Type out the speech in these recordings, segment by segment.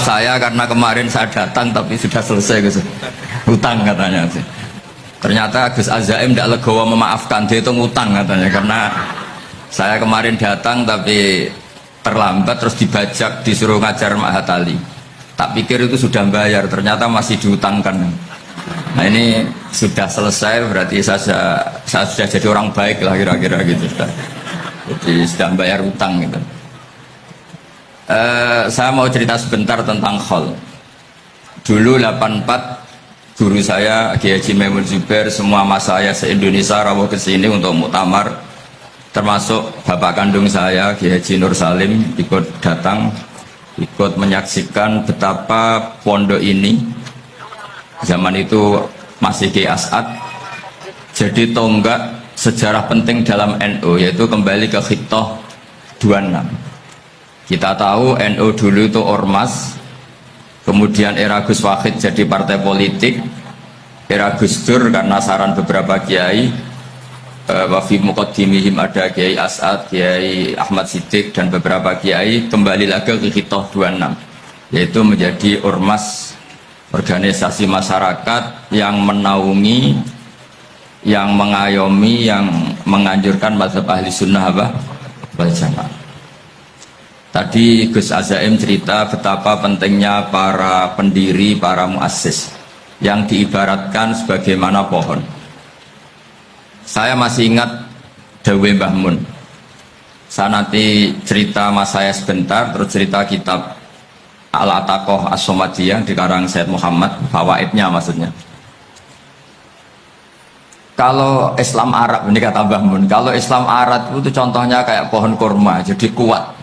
saya karena kemarin saya datang tapi sudah selesai Gus. Hutang katanya sih. Ternyata Gus Azaim tidak legowo memaafkan, dia itu ngutang katanya karena saya kemarin datang tapi terlambat terus dibajak disuruh ngajar Mahat Ali. Tak pikir itu sudah bayar, ternyata masih dihutangkan. Nah ini sudah selesai berarti saya sudah jadi orang baik lah kira-kira gitu sudah. Jadi sudah bayar utang gitu. Saya mau cerita sebentar tentang khol. Dulu 84 guru saya Kiai Haji Maimun Zubair, semua mas saya se-Indonesia rawuh ke sini untuk muktamar, termasuk bapak kandung saya Kiai Haji Nur Salim ikut datang, ikut menyaksikan betapa pondok ini zaman itu masih Kiai As'ad jadi tonggak sejarah penting dalam NU, yaitu kembali ke Khittah 26. Kita tahu NU dulu itu ormas, kemudian era Gus Wahid jadi partai politik, era Gus Dur karena saran beberapa kiai, wafi muqaddimihim ada Kiai As'ad, Kiai Ahmad Siddiq dan beberapa kiai kembali lagi ke Khittah 26, yaitu menjadi ormas, organisasi masyarakat yang menaungi, yang mengayomi, yang menganjurkan mazhab ahli sunnah wal jamaah. Tadi Gus Azaim cerita betapa pentingnya para pendiri, para muassis yang diibaratkan sebagaimana pohon. Saya masih ingat Dawe Mbah Mun. Saya nanti cerita mas saya sebentar, terus cerita kitab Al-Ataqoh As-Somadiyah dikarang Said Muhammad, fawaidnya maksudnya. Kalau Islam Arab, ini kata Mbah Mun, kalau Islam Arab itu contohnya kayak pohon kurma, jadi kuat.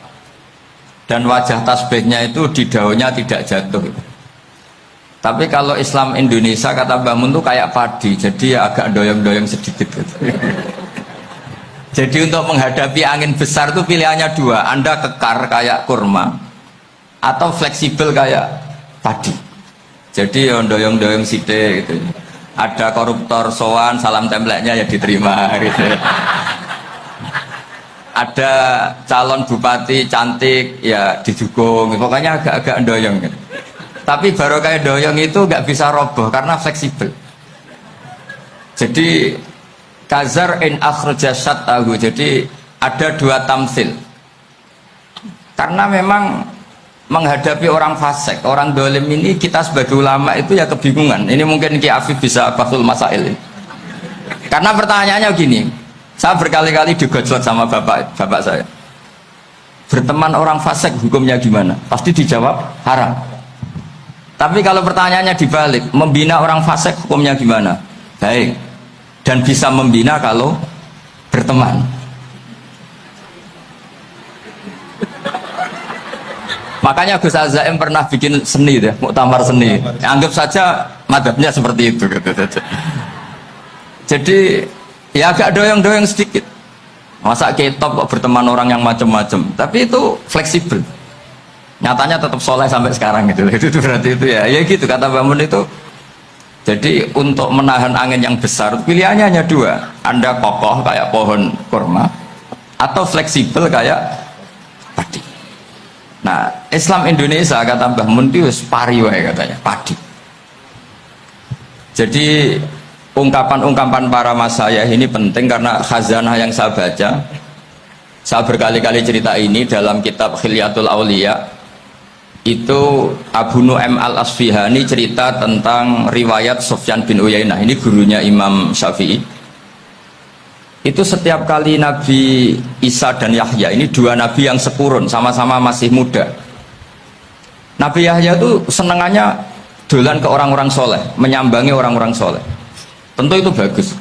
Dan wajah tasbihnya itu di daunnya tidak jatuh. Tapi kalau Islam Indonesia kata Mbah Mun itu kayak padi, jadi ya agak doyong-doyong sedikit gitu. Jadi untuk menghadapi angin besar itu pilihannya dua, Anda kekar kayak kurma atau fleksibel kayak padi. Jadi ya doyong-doyong sithik gitu. Ada koruptor sowan, salam templeknya ya diterima gitu. Ada calon bupati cantik ya didukung, pokoknya agak-agak doyong gitu. Tapi baru kayak doyong itu nggak bisa roboh karena fleksibel. Jadi kazar in akhraja syatahu, jadi ada dua tamsil. Karena memang menghadapi orang fasik, orang dolim ini kita sebagai ulama itu ya kebingungan. Ini mungkin Ki Afif bisa bahsul masail ini. Karena pertanyaannya gini, saya berkali-kali digojlok sama bapak saya. Berteman orang fasik hukumnya gimana? Pasti dijawab haram. Tapi kalau pertanyaannya dibalik, membina orang fasik hukumnya gimana? Baik. Dan bisa membina kalau berteman. Makanya Gus Azaim pernah bikin seni deh, muktamar seni. Anggap saja madhabnya seperti itu. Jadi ya agak doyong-doyong sedikit. Masa ketop kok berteman orang yang macam-macam. Tapi itu fleksibel. Nyatanya tetap soleh sampai sekarang gitu. Itu berarti itu ya gitu kata Bamun itu. Jadi untuk menahan angin yang besar pilihannya hanya dua. Anda kokoh kayak pohon kurma atau fleksibel kayak padi. Nah, Islam Indonesia kata Mbah Mun itu pari wae katanya, padi. Jadi ungkapan-ungkapan para mas saya ini penting karena khazanah yang saya baca. Saya berkali-kali cerita ini dalam kitab Khilyatul Auliya. Itu Abu Nu'aim Al-Asfihani cerita tentang riwayat Sufyan bin Uyainah. Ini gurunya Imam Syafi'i. Itu setiap kali Nabi Isa dan Yahya, ini dua nabi yang sekurun, sama-sama masih muda. Nabi Yahya itu senengannya dolan ke orang-orang soleh, menyambangi orang-orang soleh. Tentu itu bagus.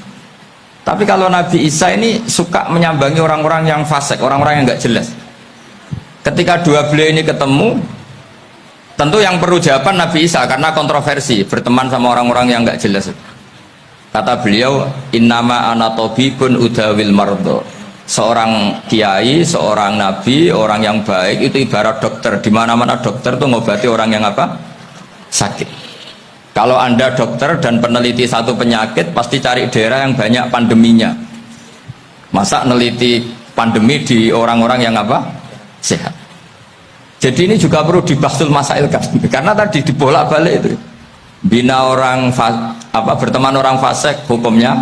Tapi kalau Nabi Isa ini suka menyambangi orang-orang yang fasik, orang-orang yang nggak jelas. Ketika dua beliau ini ketemu, tentu yang perlu jawaban Nabi Isa karena kontroversi, berteman sama orang-orang yang nggak jelas. Kata beliau, innama ana tabibun udawil mardo. Seorang kiai, seorang nabi, orang yang baik itu ibarat dokter. Di mana-mana dokter tuh ngobati orang yang apa? Sakit. Kalau Anda dokter dan peneliti satu penyakit, pasti cari daerah yang banyak pandeminya. Masa neliti pandemi di orang-orang yang apa? Sehat. Jadi ini juga perlu dibahsul masail karena tadi dibolak-balik itu. Bina orang berteman orang fasik hukumnya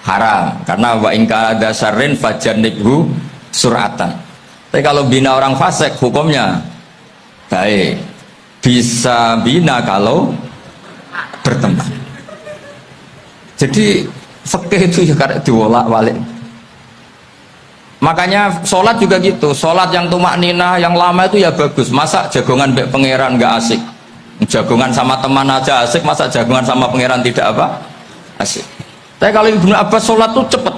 haram karena wa ingka ada syarrin fajannibhu suratan. Tapi kalau bina orang fasik hukumnya baik. Bisa bina kalau berteman. Jadi fikih itu ya karena dibolak-balik. Makanya sholat juga gitu. Sholat yang tumak nina yang lama itu ya bagus. Masa jagongan mbek pangeran nggak asik? Jagongan sama teman aja asik, masa jagongan sama pangeran tidak apa? Asik. Tapi kalau Ibnu Abbas sholat tuh cepet.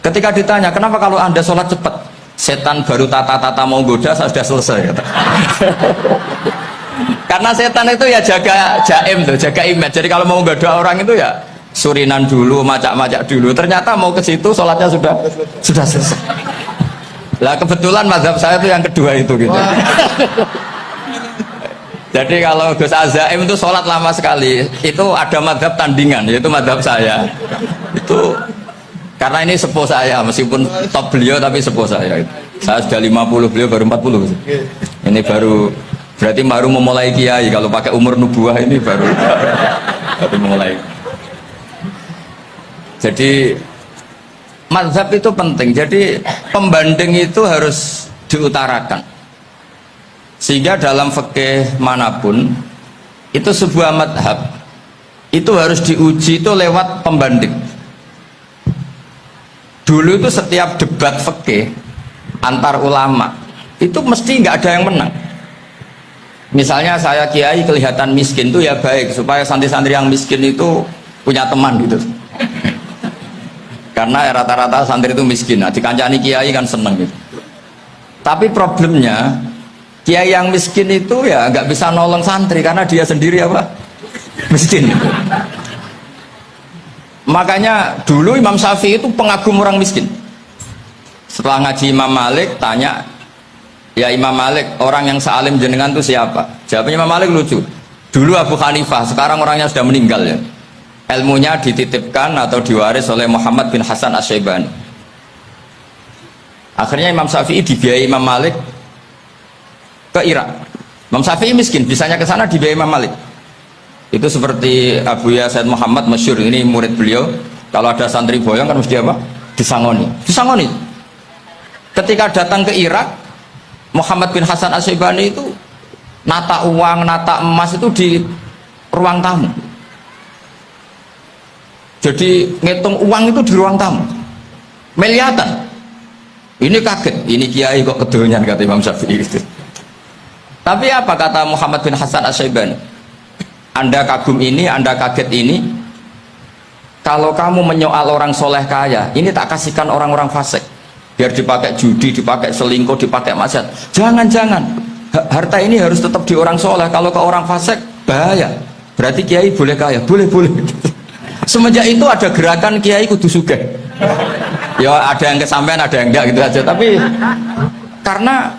Ketika ditanya, kenapa kalau anda sholat cepet? Setan baru tata-tata mau goda, saya sudah selesai. Kata. Karena setan itu ya jaga jaim tuh, jaga image. Jadi kalau mau goda orang itu ya surinan dulu, macak-macak dulu. Ternyata mau ke situ sholatnya sudah selesai. Lah kebetulan mazhab saya itu yang kedua itu gitu. Jadi kalau Gus Azaim itu sholat lama sekali, itu ada madhab tandingan, yaitu madhab saya. Itu karena ini sepuh saya, meskipun top beliau tapi sepuh saya. Saya sudah 50, beliau baru 40. Ini berarti baru memulai kiai. Kalau pakai umur nubuah ini baru memulai. Jadi madhab itu penting. Jadi pembanding itu harus diutarakan. Sehingga dalam fikih manapun itu sebuah madhab itu harus diuji itu lewat pembanding. Dulu itu setiap debat fikih antar ulama itu mesti nggak ada yang menang. Misalnya saya kiai kelihatan miskin itu ya baik supaya santri-santri yang miskin itu punya teman gitu. Karena rata-rata santri itu miskin. Nah, dikancani kiai kan seneng gitu. Tapi problemnya kiai yang miskin itu ya nggak bisa nolong santri karena dia sendiri apa? Miskin. Makanya dulu Imam Syafi'i itu pengagum orang miskin. Setelah ngaji Imam Malik tanya, ya Imam Malik, orang yang sealim jenengan itu siapa? Jawabnya Imam Malik lucu. Dulu Abu Hanifah, sekarang orangnya sudah meninggal ya. Ilmunya dititipkan atau diwaris oleh Muhammad bin Hasan Asy-Syaibani. Akhirnya Imam Syafi'i dibiayai Imam Malik ke Irak. Imam Syafi'i miskin, bisanya ke sana dibiayai Imam Malik. Itu seperti Abu Ya Said Muhammad masyhur, ini murid beliau. Kalau ada santri boyong kan mesti apa? Disangoni. Disangoni. Ketika datang ke Irak, Muhammad bin Hasan Asy-Syaibani itu nata uang, nata emas itu di ruang tamu. Jadi ngitung uang itu di ruang tamu. Miliatan. Ini kaget, ini kiai kok kedonyan kata Imam Syafi'i itu. Tapi apa kata Muhammad bin Hasan Asy-Syaibani? Anda kagum ini, Anda kaget ini. Kalau kamu menyoal orang soleh kaya, ini tak kasihkan orang-orang fasik. Biar dipakai judi, dipakai selingkuh, dipakai maksiat. Jangan-jangan. Harta ini harus tetap di orang soleh. Kalau ke orang fasik, bahaya. Berarti kiai boleh kaya, boleh-boleh. Semenjak itu ada gerakan kiai kudu sugih. Ya ada yang kesampaian, ada yang enggak gitu aja. Tapi karena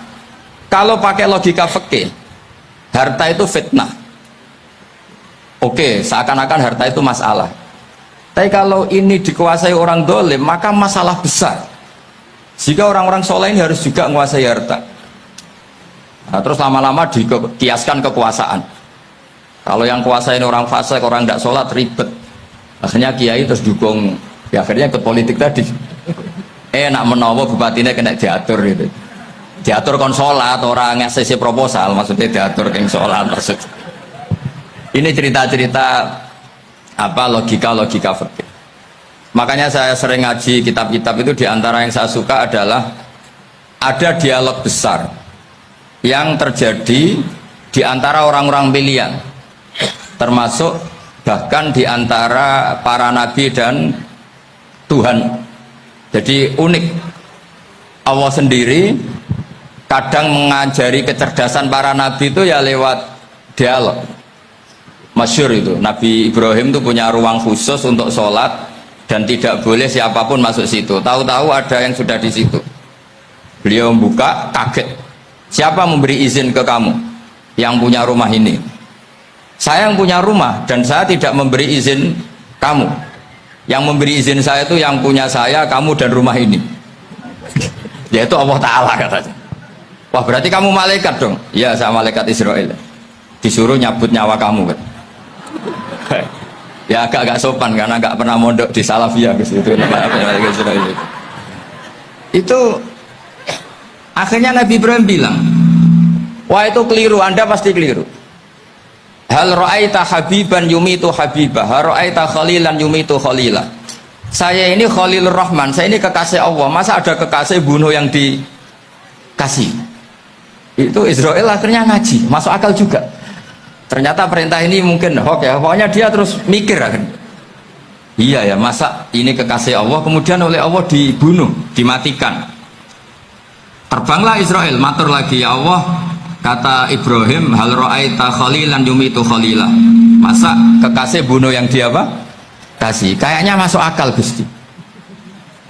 kalau pakai logika fikih, harta itu fitnah. Oke, seakan-akan harta itu masalah. Tapi kalau ini dikuasai orang dolim, maka masalah besar. Jika orang-orang soleh ini harus juga menguasai harta. Nah, terus lama-lama dikiaskan kekuasaan. Kalau yang kuasain orang fasik, orang tidak sholat, ribet. Akhirnya kiai terus dukung, ya akhirnya ke politik tadi. Nak menawa bupatinya kena diatur gitu. Diatur kon sholat, orang ngasih proposal, maksudnya diatur keng sholat maksud. Ini cerita-cerita apa logika-logika fikih. Makanya saya sering ngaji kitab-kitab itu, diantara yang saya suka adalah ada dialog besar yang terjadi di antara orang-orang pilihan, termasuk bahkan di antara para nabi dan Tuhan. Jadi unik, Allah sendiri kadang mengajari kecerdasan para nabi itu ya lewat dialog. Masyhur itu, Nabi Ibrahim itu punya ruang khusus untuk sholat dan tidak boleh siapapun masuk situ. Tahu-tahu ada yang sudah di situ. Beliau membuka, kaget. Siapa memberi izin ke kamu yang punya rumah ini? Saya yang punya rumah dan saya tidak memberi izin kamu. Yang memberi izin saya itu yang punya saya, kamu dan rumah ini. Yaitu Allah Ta'ala katanya. Wah berarti kamu malaikat dong. Iya saya malaikat Israel. Disuruh nyabut nyawa kamu kan. Ya agak sopan karena agak pernah mondok di Salafiyah ke situ. Itu akhirnya Nabi Ibrahim bilang, wah itu keliru, Anda pasti keliru. Hal ra'aita habiban yumitu habibah, hal ra'aita khalilan yumitu khalilah. Saya ini Khalilur Rahman, saya ini kekasih Allah. Masa ada kekasih bunuh yang dikasih? Itu Israel akhirnya ngaji, masuk akal juga. Ternyata perintah ini mungkin hoax ya. Pokoknya dia terus mikir akhirnya. Iya ya, masa ini kekasih Allah kemudian oleh Allah dibunuh, dimatikan. Terbanglah Israel, matur lagi, ya Allah, kata Ibrahim, hal ra'aita khalilan yumitu khalilah. Masa kekasih bunuh yang dia apa? Kasih. Kayaknya masuk akal Gusti.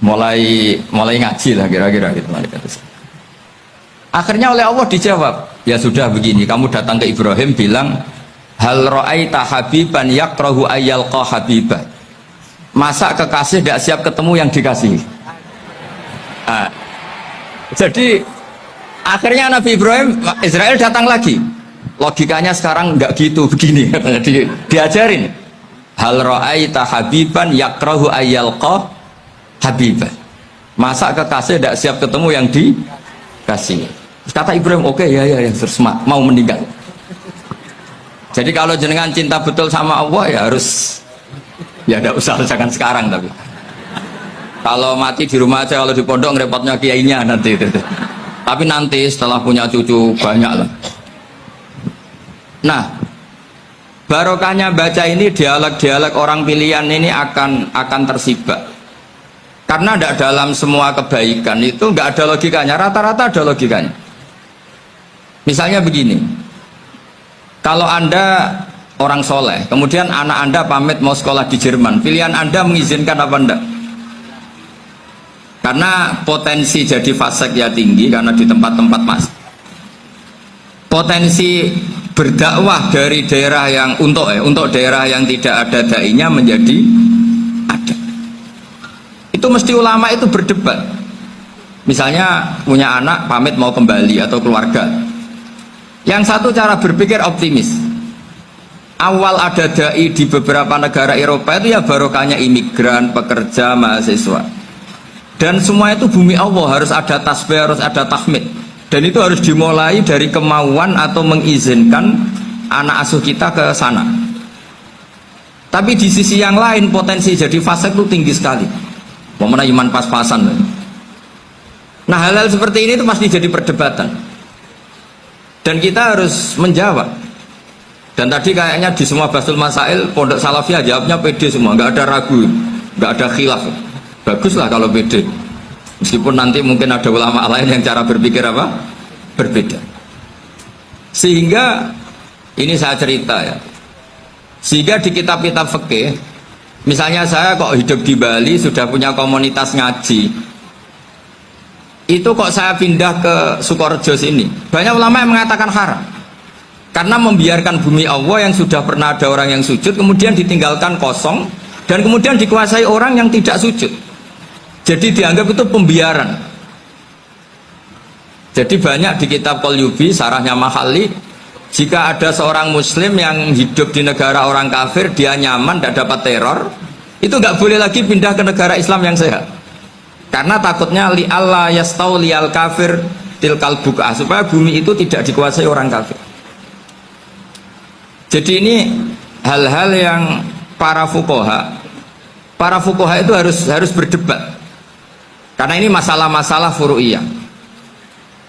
Mulai ngaji lah kira-kira gitu. Akhirnya oleh Allah dijawab, ya sudah begini, kamu datang ke Ibrahim bilang, hal ra'aita habiban yakrahu ayyalqa habibah. Masa kekasih tidak siap ketemu yang dikasih? Nah, jadi akhirnya Nabi Ibrahim, Israel datang lagi. Logikanya sekarang enggak gitu, begini diajarin. Hal ra'aita habiban yakrahu ayyalqa habibah. Masa kekasih tidak siap ketemu yang dikasih? Kata Ibrahim, oke, ya, terus mau meninggal. Jadi kalau jenengan cinta betul sama Allah ya harus, ya tidak usah jangan sekarang, tapi kalau mati di rumah aja, kalau di pondok ngerepotnya kiainya nanti. Tapi nanti setelah punya cucu banyak lah. Nah, barokahnya baca ini, dialog-dialog orang pilihan ini akan tersibak. Karena tidak dalam semua kebaikan itu nggak ada logikanya, rata-rata ada logikanya. Misalnya begini, kalau Anda orang soleh, kemudian anak Anda pamit mau sekolah di Jerman, pilihan Anda mengizinkan apa enggak? Karena potensi jadi fasik ya tinggi, karena di tempat-tempat mas. Potensi berdakwah dari daerah yang untuk daerah yang tidak ada dai-nya menjadi ada. Itu mesti ulama itu berdebat. Misalnya punya anak pamit mau kembali atau keluarga. Yang satu cara berpikir optimis. Awal ada dai di beberapa negara Eropa itu ya barokahnya imigran, pekerja, mahasiswa. Dan semua itu bumi Allah, harus ada tasbih, harus ada tahmid. Dan itu harus dimulai dari kemauan atau mengizinkan anak asuh kita ke sana. Tapi di sisi yang lain potensi jadi fasik itu tinggi sekali. Momennya iman pas-pasan. Nah hal-hal seperti ini itu pasti jadi perdebatan. Dan kita harus menjawab. Dan tadi kayaknya di semua Basul Masail Pondok Salafiyah jawabnya pede semua, nggak ada ragu, nggak ada khilaf. Baguslah kalau pede. Meskipun nanti mungkin ada ulama lain yang cara berpikir apa? Berbeda. Sehingga ini saya cerita ya. Sehingga di kitab-kitab fikih, misalnya saya kok hidup di Bali sudah punya komunitas ngaji. Itu kok saya pindah ke Sukorejo sini, banyak ulama yang mengatakan haram karena membiarkan bumi Allah yang sudah pernah ada orang yang sujud kemudian ditinggalkan kosong dan kemudian dikuasai orang yang tidak sujud, jadi dianggap itu pembiaran. Jadi banyak di kitab Qalyubi, sarahnya Mahalli, jika ada seorang muslim yang hidup di negara orang kafir, dia nyaman, tidak dapat teror, itu nggak boleh lagi pindah ke negara Islam yang sehat. Karena takutnya li Allah yastauliyal kafir tilkal buk'ah, supaya bumi itu tidak dikuasai orang kafir. Jadi ini hal-hal yang para fuqaha itu harus berdebat. Karena ini masalah-masalah furu'iyah.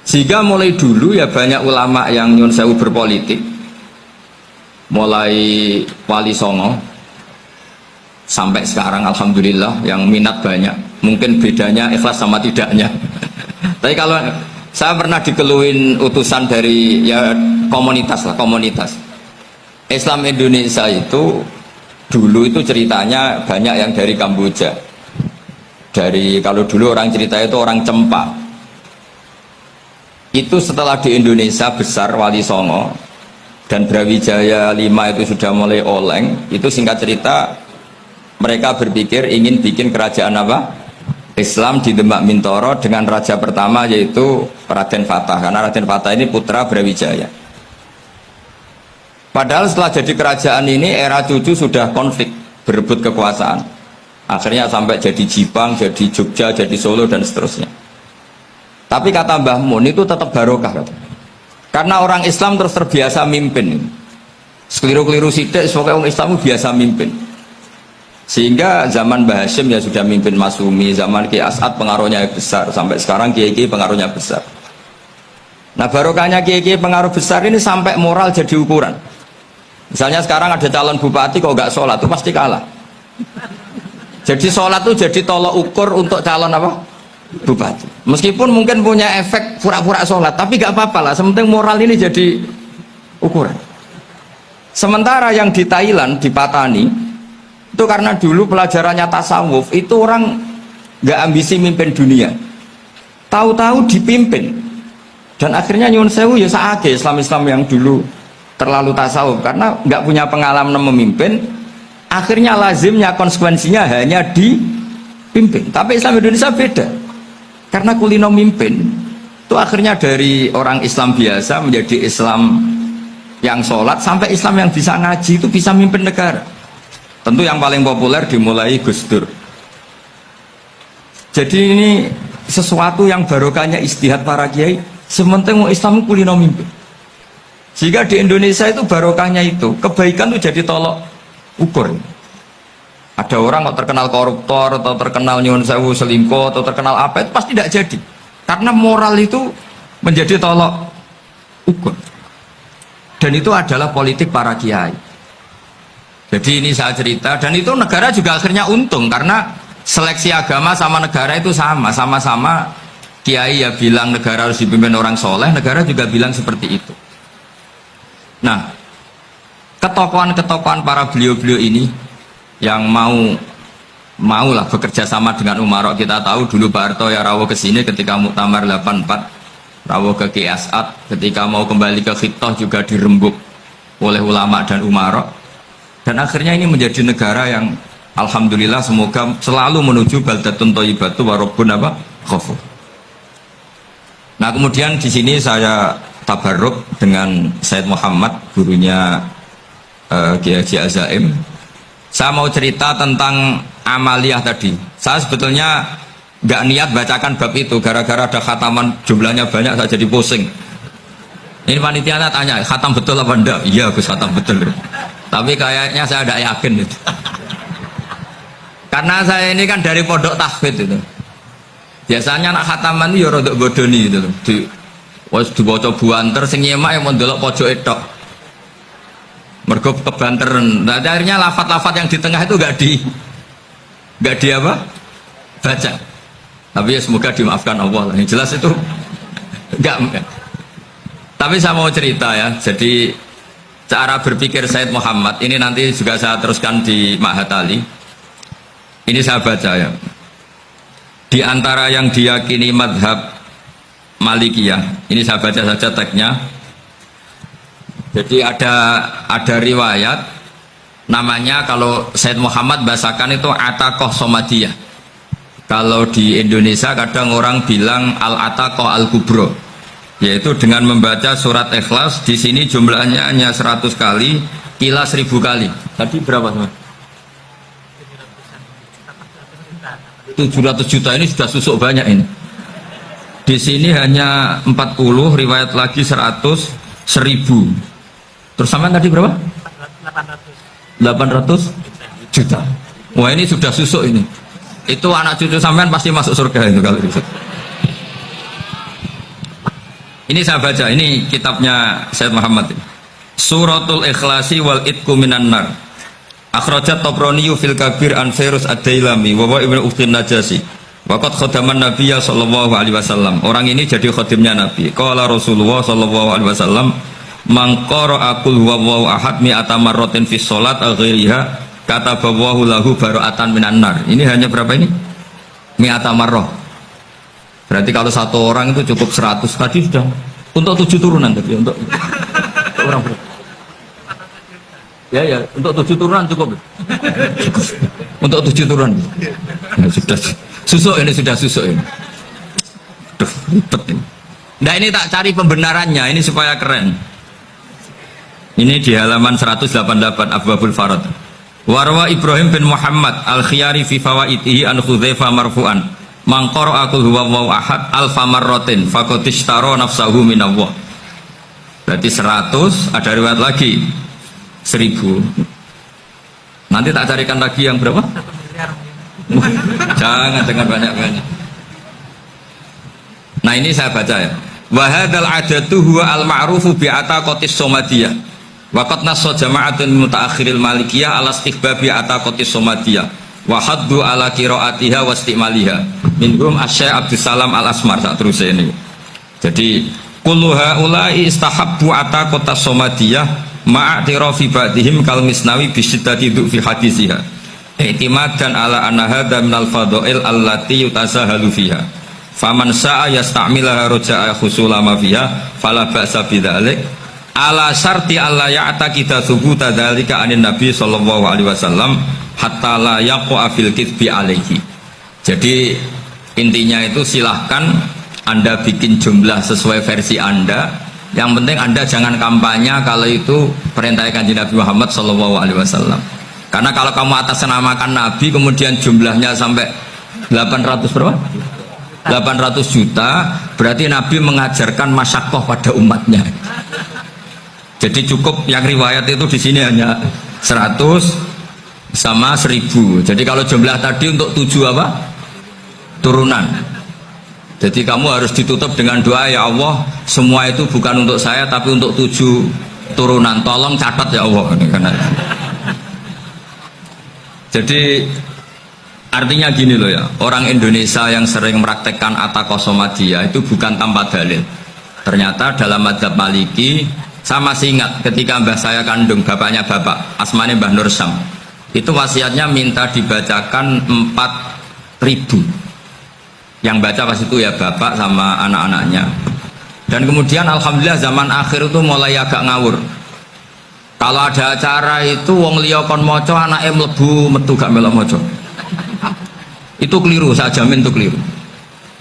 Sehingga mulai dulu ya banyak ulama yang nyun sewu berpolitik. Mulai Wali Songo sampai sekarang alhamdulillah yang minat banyak. Mungkin bedanya ikhlas sama tidaknya. Tapi kalau saya pernah dikeluhin utusan dari ya komunitas Islam Indonesia itu dulu itu ceritanya banyak yang dari Kamboja. Dari kalau dulu orang cerita itu orang Cempa. Itu setelah di Indonesia besar Wali Songo dan Brawijaya 5 itu sudah mulai oleng. Itu singkat cerita mereka berpikir ingin bikin kerajaan apa? Islam di Demak Mintoro dengan raja pertama yaitu Raden Fatah, karena Raden Fatah ini putra Brawijaya. Padahal setelah jadi kerajaan ini era cucu sudah konflik, berebut kekuasaan. Akhirnya sampai jadi Jipang, jadi Jogja, jadi Solo dan seterusnya. Tapi kata Mbah Mun itu tetap barokah. Karena orang Islam terus terbiasa mimpin. Sekeliru-keliru sidik, pokoknya orang Islam biasa mimpin. Sehingga zaman Mbah Hashim ya sudah mimpin Masumi, zaman Ki As'ad pengaruhnya besar, sampai sekarang Kiai pengaruhnya besar. Nah barokahnya Kiai pengaruh besar ini sampai moral jadi ukuran. Misalnya sekarang ada calon bupati kok nggak sholat, itu pasti kalah. Jadi sholat itu jadi tolok ukur untuk calon apa? Bupati. Meskipun mungkin punya efek pura-pura sholat, tapi nggak apa-apa lah. Sementing moral ini jadi ukuran. Sementara yang di Thailand, di Patani, itu karena dulu pelajarannya tasawuf, itu orang nggak ambisi mimpin dunia. Tahu-tahu dipimpin. Dan akhirnya nyun sewu ya saake Islam-Islam yang dulu terlalu tasawuf karena nggak punya pengalaman memimpin, akhirnya lazimnya konsekuensinya hanya dipimpin. Tapi Islam Indonesia beda karena kulino mimpin itu akhirnya dari orang Islam biasa menjadi Islam yang sholat sampai Islam yang bisa ngaji, itu bisa mimpin negara. Tentu yang paling populer dimulai Gus Dur. Jadi ini sesuatu yang barokahnya istihad para kiai, sementing Islam kulino mimpin. Jika di Indonesia itu barokahnya itu, kebaikan itu jadi tolok ukur. Ada orang kok terkenal koruptor, atau terkenal nyuwun sewu selingkuh, atau terkenal apa, itu pasti tidak jadi. Karena moral itu menjadi tolok ukur. Dan itu adalah politik para kiai. Jadi ini saya cerita, dan itu negara juga akhirnya untung, karena seleksi agama sama negara itu sama-sama kiai ya bilang negara harus dipimpin orang soleh, negara juga bilang seperti itu. Nah, ketokohan-ketokohan para beliau-beliau ini yang maulah bekerja sama dengan umarok. Kita tahu dulu Pak Harto ya rawuh ke sini ketika Muktamar 84, rawuh ke Ki As'ad, ketika mau kembali ke Khittah juga dirembuk oleh ulama dan umarok. Dan akhirnya ini menjadi negara yang alhamdulillah semoga selalu menuju baldatun thayyibatu wa rabbun ghafur. Nah, kemudian di sini saya tabarruk dengan Said Muhammad, gurunya Kiai Haji Azaim. Saya mau cerita tentang amaliyah tadi. Saya sebetulnya nggak niat bacakan bab itu, gara-gara ada khataman jumlahnya banyak saya jadi pusing. Ini panitianya tanya, khatam betul apa enggak? Iya Gus, khatam betul. Tapi kayaknya saya tidak yakin itu. Karena saya ini kan dari pondok tahfidz itu. Biasanya anak khataman itu ya rodok bodoni gitu. Wes dibaca buanter sing nyemak yang mendelok pojok tok. Mergo kebanteren. Nah, akhirnya lafat-lafat yang di tengah itu enggak di apa? Baca. Tapi ya semoga dimaafkan Allah. Yang jelas itu enggak. Tapi saya mau cerita ya. Jadi cara berpikir Said Muhammad ini nanti juga saya teruskan di Ma'had Ali. Ini saya baca ya. Di antara yang diyakini madhab Malikiyah, ini saya baca saja teksnya. Jadi ada riwayat namanya, kalau Said Muhammad bahasakan itu Ataqoh Somadiyah. Kalau di Indonesia kadang orang bilang Al-Ataqoh Al-Kubro, yaitu dengan membaca surat Ikhlas. Di sini jumlahnya hanya 100 kali, Kila 1000 kali. Tadi berapa teman? 700 juta, ini sudah susuk banyak ini. Di sini hanya 40, riwayat lagi 100, 1000. Terus sampai tadi berapa? 800 juta. Wah, ini sudah susuk ini. Itu anak cucu sampean pasti masuk surga itu kalau itu. Ini saya baca, ini kitabnya Said Muhammad. Suratul Ikhlasi wal Itqu minan nar. Akhrajat Tabrani fil Kabir an Fairuz ad-Dailami wa Ibnu Ukhtin Najasi. Waqat khadaman Nabiyya sallallahu alaihi wasallam. Orang ini jadi khadimnya Nabi. Qala Rasulullah sallallahu alaihi wasallam, "Man qara'a qul huwallahu ahad mi'ata marratin fi shalat ghairiha katabahu lahu bara'atan minan nar." Ini hanya berapa ini? Mi'ata marrah. Berarti kalau satu orang itu cukup 100. Tadi sudah untuk 7 turunan tadi untuk orang berapa? Ya, untuk 7 turunan cukup. Untuk 7 turunan. Ya, sudah Susuk ini sudah susuk ini. Duh, ribet ini. Nah ini tak cari pembenarannya, ini supaya keren. Ini di halaman 188 Abwabul Farad. Warwa Ibrahim bin Muhammad al-Khiyari fi fawaitihi an Hudzaifah marfu'an. Man qara'a qul huwallahu ahad alfa marratin faqad ishtara nafsahu minallah. Berarti 100, ada riwayat lagi 1000. Nanti tak carikan lagi yang berapa? Jangan banyak-banyak. Nah ini saya baca ya. Wa hadzal adatu huwa al-ma'rufu bi ataqatis somadiyah. Wa qad nassa jama'atun mutaakhiril malikiyah ala istihbabi ataqatis somadiyah. Wa haddu ala qiraatiha wa istimaliha. Minhum Asy-Syaikh Abdus Salam Al-Asmar sak terus ini. Jadi kullu haula'i istahabbu ataqatas somadiyah ma'atirafi ba'dihim kal misnawi bi syiddati fi hadisiha. I'timadan ala anna hadza minal fadha'il allati yutasahalu fiha. Faman sa'a yasta'milaha roja'a khusula ma fiha fala ba'sa bidzalik ala syarti alla ya'taqida thubuta dzalika anin nabi sallallahu alaihi wasallam hatta la yaqa fil kitsbi alaihi. Jadi intinya itu silahkan Anda bikin jumlah sesuai versi Anda, yang penting Anda jangan kampanye kalau itu perintah Kanjeng Nabi Muhammad sallallahu alaihi wasallam. Karena kalau kamu atasnamakan Nabi kemudian jumlahnya sampai 800 berapa? 800 juta, berarti Nabi mengajarkan masyakoh pada umatnya. Jadi cukup yang riwayat itu di sini hanya 100 sama 1000. Jadi kalau jumlah tadi untuk 7 apa? Turunan. Jadi kamu harus ditutup dengan doa, ya Allah, semua itu bukan untuk saya tapi untuk 7 turunan. Tolong catat ya Allah. Jadi artinya gini loh ya, orang Indonesia yang sering mempraktekkan atakosomadiyah itu bukan tanpa dalil. Ternyata dalam madzhab Maliki, saya masih ingat ketika mbah saya kandung, bapaknya bapak, asmane Mbah Nur Syam, itu wasiatnya minta dibacakan 4000. Yang baca pas itu ya bapak sama anak-anaknya. Dan kemudian alhamdulillah zaman akhir itu mulai agak ngawur. Kalau ada acara itu wong liya kon maca anake mlebu metu gak melok maca. Itu keliru, saya jamin itu keliru.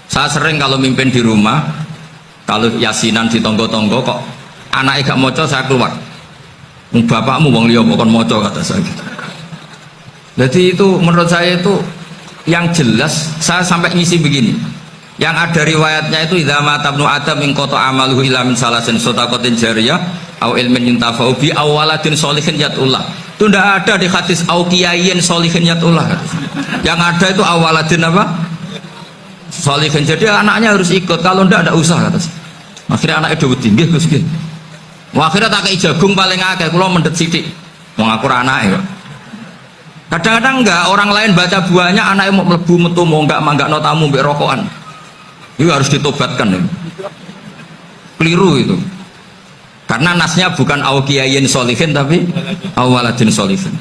Saya sering kalau mimpin di rumah, kalau yasinan di tonggo-tonggo kok anaknya gak maca, saya keluar. Bapakmu wong liya kon maca kata saya gitu. Jadi itu menurut saya itu yang jelas, saya sampai ngisi begini. Yang ada riwayatnya itu idza mata ibnu adam in qata amaluhu illa min salasin shadaqatin jariyah au ilmin yuntafa'u bi aw waladin sholihin yatullah. Itu tidak ada di hadis au kiyayin sholihin yatullah. Yang ada itu awaladin apa? Sholihin. Jadi anaknya harus ikut, kalau tidak usah kata. Akhirnya anaknya udah tinggi Gus nggih. Akhirnya tak kei jagung paling akeh, kula mendet sithik. Wong aku ra anake kok. Kadang-kadang enggak, orang lain baca buahnya anaknya mau mlebu metu mau enggak manggakno tamu mbek rokokan. Itu harus ditobatkan ya. Keliru itu. Karena nasnya bukan aukiyayin solihin tapi awaladin solihin.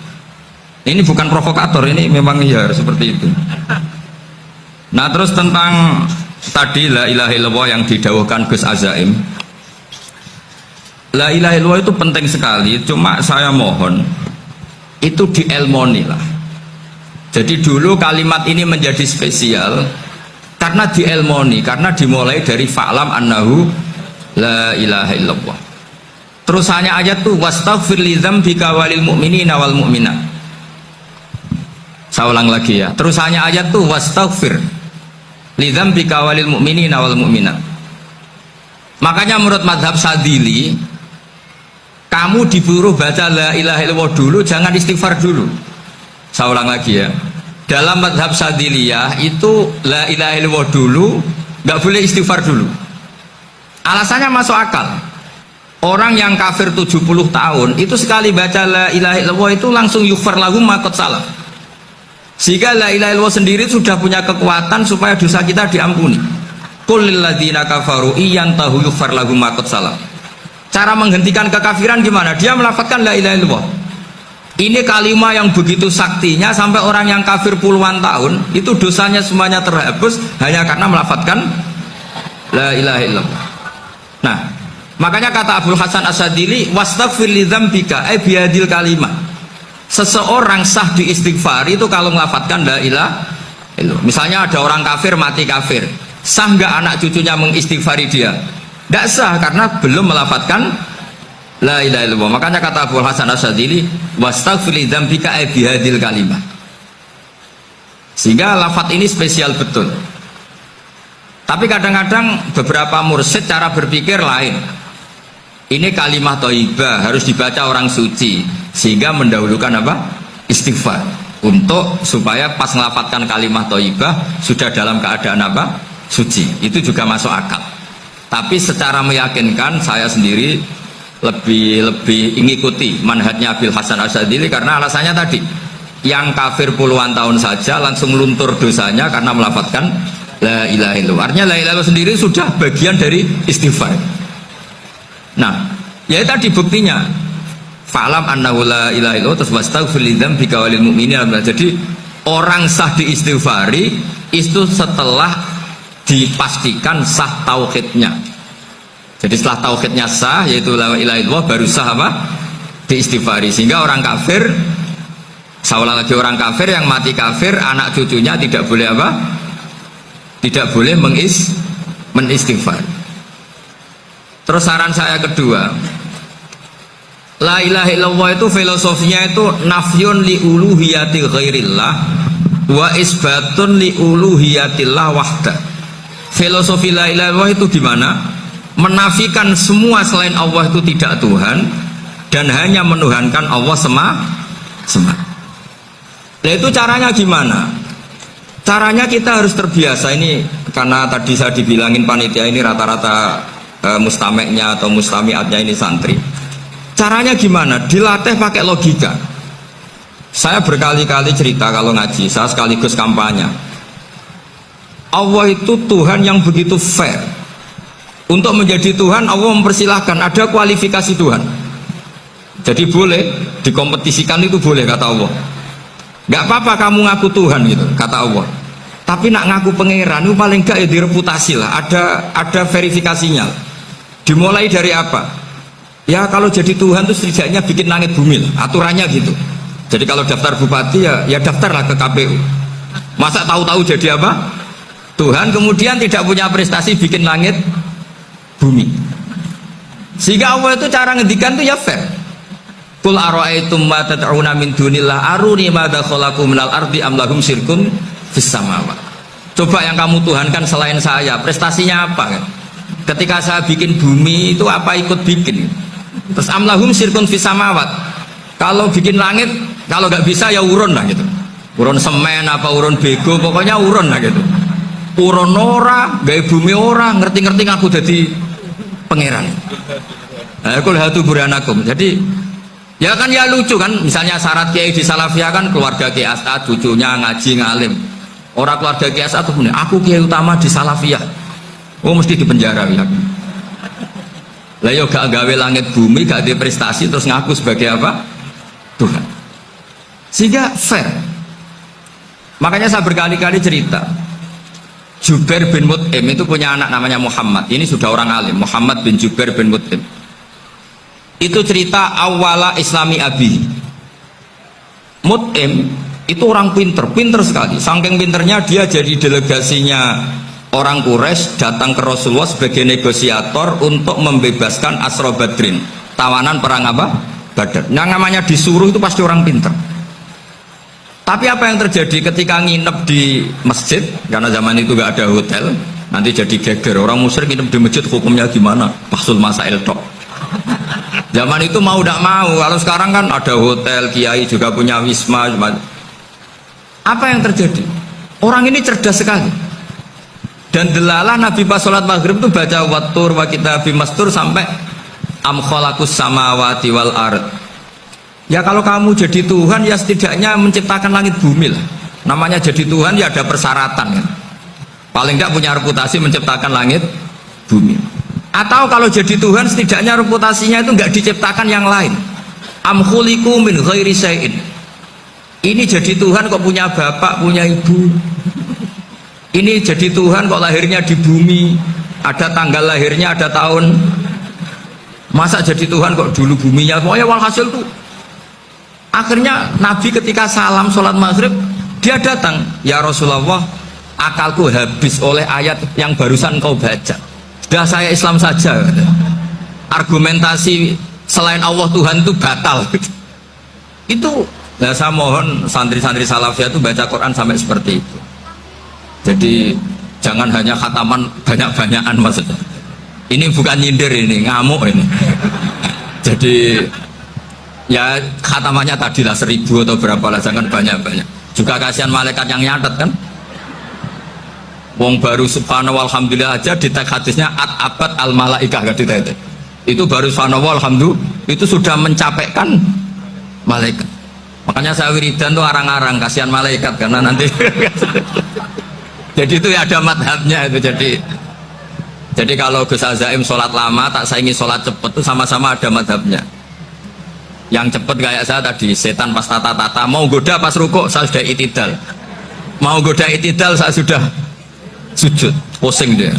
Ini bukan provokator, ini memang ya seperti itu. Nah terus tentang tadi la ilaha illallah yang didawuhkan Gus Azaim. La ilaha illallah itu penting sekali, cuma saya mohon itu dielmoni lah. Jadi dulu kalimat ini menjadi spesial karena dielmoni, karena dimulai dari fa'lam annahu la ilaha illallah. Terusannya ayat tuh wastaghfir li dzambika walil mu'minina wal mu'minat. Saya ulang lagi ya. Terusannya ayat tuh wastaghfir li dzambika walil mu'minina wal mu'minat. Makanya menurut mazhab Sadili, kamu disuruh baca la ilaha illallah dulu, jangan istighfar dulu. Saya ulang lagi ya. Dalam mazhab Sadiliyah itu la ilaha illallah dulu, nggak boleh istighfar dulu. Alasannya masuk akal. Orang yang kafir 70 tahun itu sekali baca la ilaha illallah itu langsung yughfar lahum ma qad salaf. Sehingga la ilaha illallah sendiri sudah punya kekuatan supaya dosa kita diampuni. Qul lil ladzina kafaru iyantahu yughfar lahum ma qad salaf. Cara menghentikan kekafiran gimana? Dia melafazkan la ilaha illallah. Ini kalimat yang begitu saktinya sampai orang yang kafir puluhan tahun itu dosanya semuanya terhapus hanya karena melafazkan la ilaha illallah. Nah, makanya kata Abdul Hasan As-Sadili wastaghfir li dzambika ay bihadil kalimat. Seseorang sah di istighfar itu kalau melafazkan la ilaha Misalnya ada orang kafir mati kafir, sah nggak anak cucunya mengistighfari dia? Tidak sah, karena belum melafatkan la ilaha illallah. Makanya kata Abu Hasan Asyadzili, wastaghfir li dzambika bihadil kalimah. Sehingga lafadz ini spesial betul. Tapi kadang-kadang beberapa mursyid cara berpikir lain. Ini kalimat thayyibah harus dibaca orang suci, sehingga mendahulukan apa? Istighfar. Untuk supaya pas ngelafatkan kalimat thayyibah sudah dalam keadaan apa? Suci. Itu juga masuk akal. Tapi secara meyakinkan saya sendiri lebih mengikuti manhajnya Abil Hasan Asyadzili, karena alasannya tadi, yang kafir puluhan tahun saja langsung luntur dosanya karena melafatkan la ilaha illallah. Artinya la ilaha illallah sendiri sudah bagian dari istighfar. Nah, ya tadi buktinya. Fa'lam annahu la ilaha illallah terus wastaghfir li dzambika walil mu'minin. Jadi orang sah diistighfari itu setelah dipastikan sah tauhidnya. Jadi setelah tauhidnya sah, yaitu la ilaha illallah, baru sah apa? Diistighfari. Sehingga orang kafir, seolah lagi orang kafir yang mati kafir, anak cucunya tidak boleh apa? Tidak boleh menistighfar. Terus saran saya kedua, la ilaha illallah itu filosofinya itu nafyun li uluhiyati ghairillah wa isbatun li uluhiyatillah wahda. Filosofi la ilaha illallah itu gimana? Menafikan semua selain Allah itu tidak Tuhan, dan hanya menuhankan Allah semata. Nah, itu caranya gimana? Caranya kita harus terbiasa. Ini karena tadi saya dibilangin panitia ini rata-rata mustameknya atau mustamiatnya ini santri. Caranya gimana? Dilatih pakai logika. Saya berkali-kali cerita kalau ngaji, saya sekaligus kampanye. Allah itu Tuhan yang begitu fair. Untuk menjadi Tuhan, Allah mempersilahkan, ada kualifikasi Tuhan. Jadi boleh dikompetisikan, itu boleh kata Allah. Gak apa-apa kamu ngaku Tuhan gitu, kata Allah. Tapi nak ngaku pangeran itu paling gak ya direputasi lah, ada verifikasinya. Dimulai dari apa? Ya kalau jadi Tuhan itu setidaknya bikin langit bumi lah, aturannya gitu. Jadi kalau daftar bupati ya daftarlah ke KPU. Masa tahu-tahu jadi apa? Tuhan kemudian tidak punya prestasi bikin langit bumi. Sehingga Allah itu cara ngendikan itu ya fair. Qul ara'aytum ma tad'una min dunillah aruni madza khalaqu minal ardi am lahum syirkun fis samawat. Coba yang kamu tuhankan selain saya, prestasinya apa kan? Ketika saya bikin bumi itu apa ikut bikin? Terus am lahum syirkun fis samawat. Kalau bikin langit, kalau nggak bisa ya urun lah gitu. Urun semen apa urun bego, pokoknya urun lah gitu. Urun ora, gawe bumi ora, ngerti-ngerti ngaku jadi pangeran. Kul hatu burhanakum. Jadi ya kan ya lucu kan, misalnya syarat kiai di Salafiyah kan keluarga Kiai As'ad, cucunya ngaji ngalim. Orang keluarga Kiai As'ad tuh aku kiai utama di Salafiyah. Oh mesti dipenjara ya. Lah yo gak gawe langit bumi, gak ada prestasi terus ngaku sebagai apa? Tuhan. Sehingga fair. Makanya saya berkali-kali cerita. Jubair bin Mut'im itu punya anak namanya Muhammad. Ini sudah orang alim, Muhammad bin Jubair bin Mut'im. Itu cerita awala Islami Abi. Mut'im itu orang pinter sekali. Saking pinternya dia jadi delegasinya orang Quraisy datang ke Rasulullah sebagai negosiator untuk membebaskan Asra Badrin, tawanan perang apa? Badar. Yang namanya disuruh itu pasti orang pinter. Tapi apa yang terjadi ketika nginep di masjid, karena zaman itu gak ada hotel, nanti jadi geger. Orang musyrik nginep di masjid hukumnya gimana? Pasul masail tok. Zaman itu mau tidak mau, kalau sekarang kan ada hotel, kiai juga punya wisma. Apa yang terjadi? Orang ini cerdas sekali. Dan delalah Nabi pas sholat maghrib itu baca wattur wa kitabim mastur sampai am khalaqus samawati wal ard. Ya kalau kamu jadi Tuhan ya setidaknya menciptakan langit bumi lah. Namanya jadi Tuhan ya ada persyaratan kan. Paling tidak punya reputasi menciptakan langit bumi. Atau kalau jadi Tuhan setidaknya reputasinya itu nggak diciptakan yang lain. Am khuliqu min ghairi syai'in. Ini jadi Tuhan kok punya bapak, punya ibu. Ini jadi Tuhan kok lahirnya di bumi, ada tanggal lahirnya, ada tahun. Masa jadi Tuhan kok dulu buminya? Pokoknya walhasil tuh. Akhirnya Nabi ketika salam sholat maghrib Dia datang, ya Rasulullah, akalku habis oleh ayat yang barusan kau baca. Sudah saya Islam saja. Argumentasi selain Allah Tuhan itu batal. Itu, nah saya mohon santri-santri salafiyah itu baca Quran sampai seperti itu. Jadi jangan hanya khataman banyak-banyakan maksudnya. Ini bukan nyindir, ini ngamuk ini. Jadi ya khatamannya tadilah 1000 atau berapa lah, jangan banyak-banyak. Juga kasihan malaikat yang nyatet kan. Wong baru subhanallah alhamdulillah aja di teks hadisnya abad al malaikah gak ditete. Itu baru subhanallah alhamdulillah itu sudah mencapaikan malaikat. Makanya saya wiridan tuh arang-arang kasihan malaikat karena nanti jadi itu ya ada madhabnya itu. Jadi kalau Gus Azaim sholat lama tak saingi sholat cepet itu sama-sama ada madhabnya. Yang cepet kayak saya tadi, setan pas tata-tata mau goda pas rukuk saya sudah itidal, mau goda itidal saya sudah sujud, pusing dia.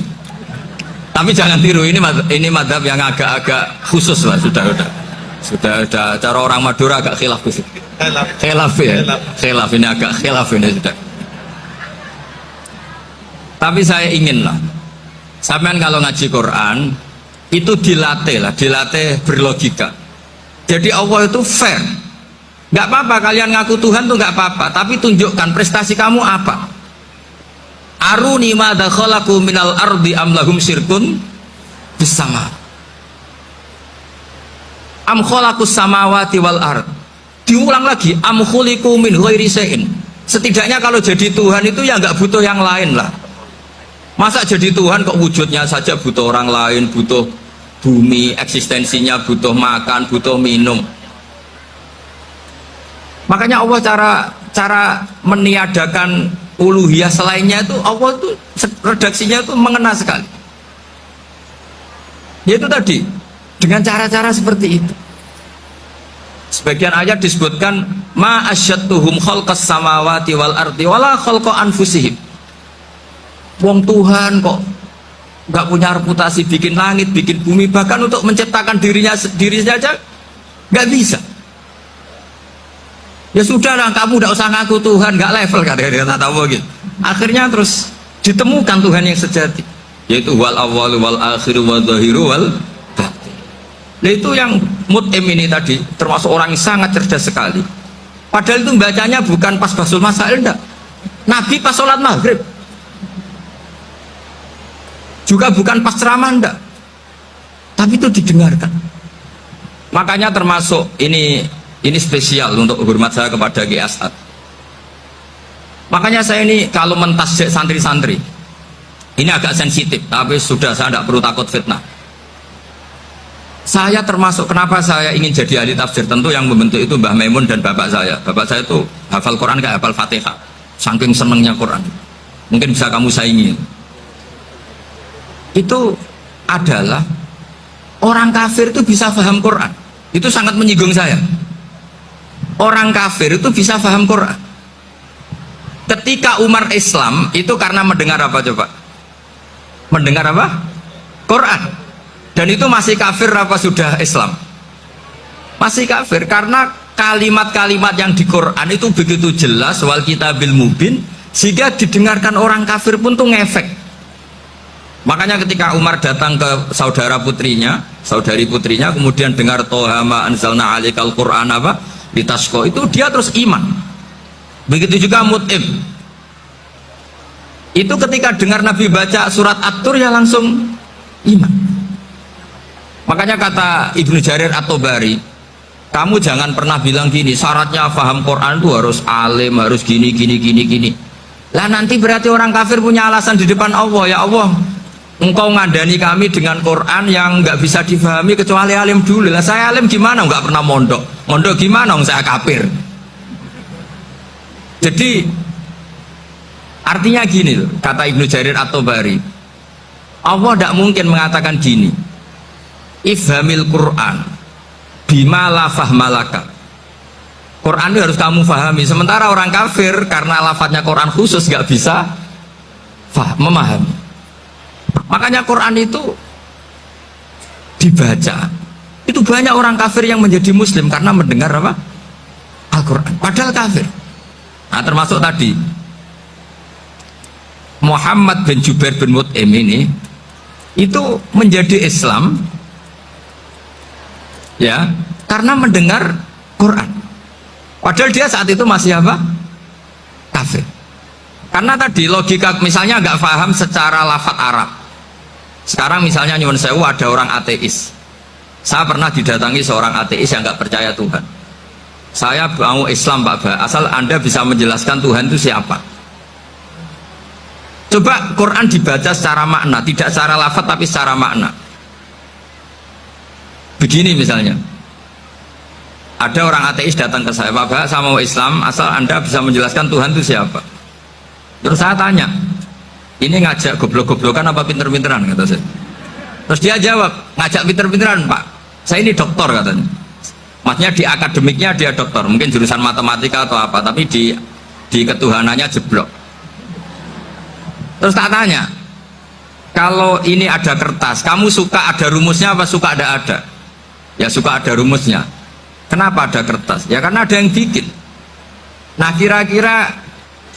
Tapi jangan tiru, ini madhab yang agak-agak khusus lah, sudah cara orang Madura agak khilaf khusus. Khilaf ya, khilaf ini agak khilaf ini sudah. Tapi saya ingin lah, sampean kalau ngaji Quran itu dilatih lah, dilatih berlogika. Jadi Allah itu fair, nggak apa-apa kalian ngaku Tuhan tuh nggak apa-apa, tapi tunjukkan prestasi kamu apa. Aruni ma dakhalaqu minal ardi am lahum syirkun bisama am khalaqus samawati wal ard. Diulang lagi, am khuliqu min ghairi syai'in. Setidaknya kalau jadi Tuhan itu ya nggak butuh yang lain lah. Masa jadi Tuhan kok wujudnya saja butuh orang lain, butuh bumi, eksistensinya butuh makan, butuh minum. Makanya Allah cara meniadakan uluhiyah selainnya itu Allah itu redaksinya itu mengena sekali. Yaitu tadi dengan cara-cara seperti itu. Sebagian ayat disebutkan ma asyattuhum khalqas samawati wal ardi wala khalqa anfusihim. Wong Tuhan kok nggak punya reputasi bikin langit, bikin bumi, bahkan untuk menciptakan dirinya aja nggak bisa. Ya sudahlah, kamu nggak usah ngaku Tuhan, nggak level kata gitu. Akhirnya terus ditemukan Tuhan yang sejati, yaitu wal awwal wal akhir wal zahiru wal batin. Nah itu yang mut'im ini tadi termasuk orang yang sangat cerdas sekali. Padahal itu bacanya bukan pas basul masail, enggak. Nabi pas sholat maghrib. Juga bukan pas ceramah, enggak. Tapi itu didengarkan. Makanya termasuk ini spesial untuk hormat saya kepada Ki As'ad. Makanya saya ini kalau mentasjik santri-santri ini agak sensitif, tapi sudah saya tidak perlu takut fitnah. Saya termasuk kenapa saya ingin jadi ahli tafsir, tentu yang membentuk itu Mbah Maimun dan bapak saya. Bapak saya itu hafal Quran kayak hafal Fatihah, saking senengnya Quran. Mungkin bisa kamu saingi. Itu adalah orang kafir itu bisa paham Quran. Itu sangat menyinggung saya. Orang kafir itu bisa paham Quran. Ketika Umar Islam itu karena mendengar apa coba? Mendengar apa? Quran. Dan itu masih kafir apa sudah Islam? Masih kafir karena kalimat-kalimat yang di Quran itu begitu jelas, wal kitabil mubin, sehingga didengarkan orang kafir pun tuh ngefek. Makanya ketika Umar datang ke saudari putrinya, kemudian dengar Toha ma anzalna alaikal Quran apa litasqa, itu dia terus iman. Begitu juga Mut'im. Itu ketika dengar Nabi baca surat At-Tur ya langsung iman. Makanya kata Ibnu Jarir At-Tabari, kamu jangan pernah bilang gini, syaratnya paham Quran itu harus alim, harus gini. Lah nanti berarti orang kafir punya alasan di depan Allah, ya Allah, engkau ngandani kami dengan Quran yang nggak bisa difahami kecuali alim dulu. Lah saya alim gimana? Nggak pernah mondok gimana? Saya kafir. Jadi artinya gini loh, kata Ibnu Jarir At-Tabari, Allah tidak mungkin mengatakan gini, ifhamil Quran bima la fahmalaka. Quran itu harus kamu fahami. Sementara orang kafir karena lafadznya Quran khusus nggak bisa memahami. Makanya Quran itu dibaca. Itu banyak orang kafir yang menjadi muslim karena mendengar apa? Al-Quran. Padahal kafir. Nah, termasuk tadi Muhammad bin Jubair bin Mut'im ini itu menjadi Islam ya karena mendengar Quran. Padahal dia saat itu masih apa? Kafir. Karena tadi logika misalnya nggak paham secara lafaz Arab. Sekarang misalnya nyuwun sewu ada orang ateis. Saya pernah didatangi seorang ateis yang nggak percaya Tuhan. Saya mau Islam Pak Ba, asal Anda bisa menjelaskan Tuhan itu siapa. Coba Quran dibaca secara makna, tidak secara lafaz tapi secara makna. Begini misalnya, ada orang ateis datang ke saya, Pak Ba, saya mau Islam, asal Anda bisa menjelaskan Tuhan itu siapa. Terus saya tanya, ini ngajak goblok-goblokan apa pinter-pinteran, kata saya. Terus dia jawab, ngajak pinter-pinteran Pak, saya ini doktor katanya. Maksudnya di akademiknya dia doktor, mungkin jurusan matematika atau apa, tapi di ketuhanannya jeblok. Terus tak tanya, kalau ini ada kertas, kamu suka ada rumusnya apa suka ada? Ya suka ada rumusnya. Kenapa ada kertas? Ya karena ada yang bikin. Nah kira-kira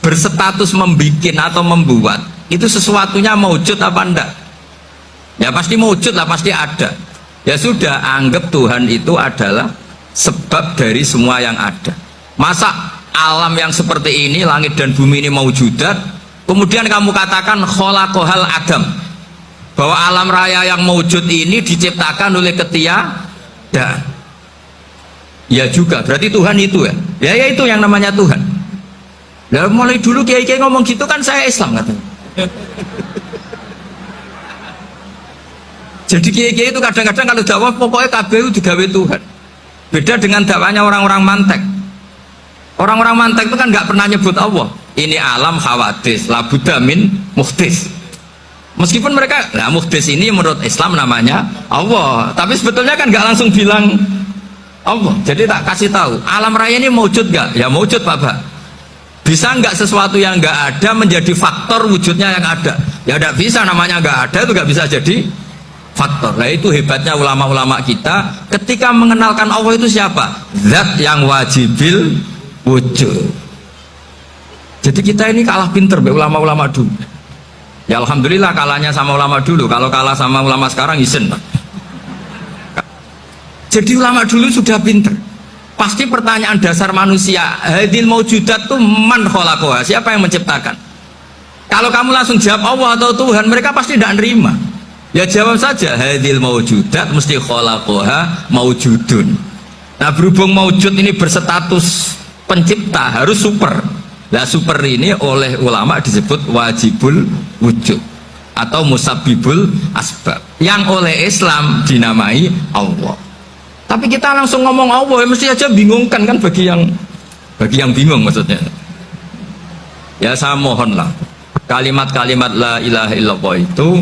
berstatus membikin atau membuat itu sesuatunya maujud apa enggak? Ya pasti maujud lah, pasti ada. Ya sudah, anggap Tuhan itu adalah sebab dari semua yang ada. Masa alam yang seperti ini, langit dan bumi ini maujudat, kemudian kamu katakan kholaqohal adam, bahwa alam raya yang maujud ini diciptakan oleh ketiadaan. Ya juga, berarti Tuhan itu ya. Ya itu yang namanya Tuhan. Nah, mulai dulu kiai-kiai ngomong gitu kan saya Islam katanya. Jadi kiai-kiai itu kadang-kadang kalau dakwah pokoknya KBU digawe Tuhan. Beda dengan dakwahnya orang-orang mantek. Orang-orang mantek itu kan nggak pernah nyebut Allah. Ini alam hawadis, labuda min muhdis. Meskipun mereka, nah muhdis ini menurut Islam namanya Allah. Tapi sebetulnya kan nggak langsung bilang Allah. Jadi tak kasih tahu, alam raya ini mewujud nggak? Ya mewujud Pak. Bisa nggak sesuatu yang nggak ada menjadi faktor wujudnya yang ada? Ya nggak bisa, namanya nggak ada itu nggak bisa jadi faktor. Nah itu hebatnya ulama-ulama kita ketika mengenalkan Allah itu siapa? Zat yang wajibil wujud. Jadi kita ini kalah pinter be ulama-ulama dulu. Ya alhamdulillah kalahnya sama ulama dulu. Kalau kalah sama ulama sekarang isen. Jadi ulama dulu sudah pinter. Pasti pertanyaan dasar manusia, hadil maujudat itu man khalaqaha, siapa yang menciptakan? Kalau kamu langsung jawab Allah atau Tuhan, mereka pasti tidak nerima. Ya jawab saja, hadil maujudat mesti khalaqaha maujudun. Nah berhubung maujud ini berstatus pencipta harus super. Nah super ini oleh ulama disebut wajibul wujud atau musabbibul asbab, yang oleh Islam dinamai Allah. Tapi kita langsung ngomong Allah, mesti aja bingungkan kan bagi yang bingung maksudnya. Ya saya mohonlah kalimat-kalimat la ilaha illallah itu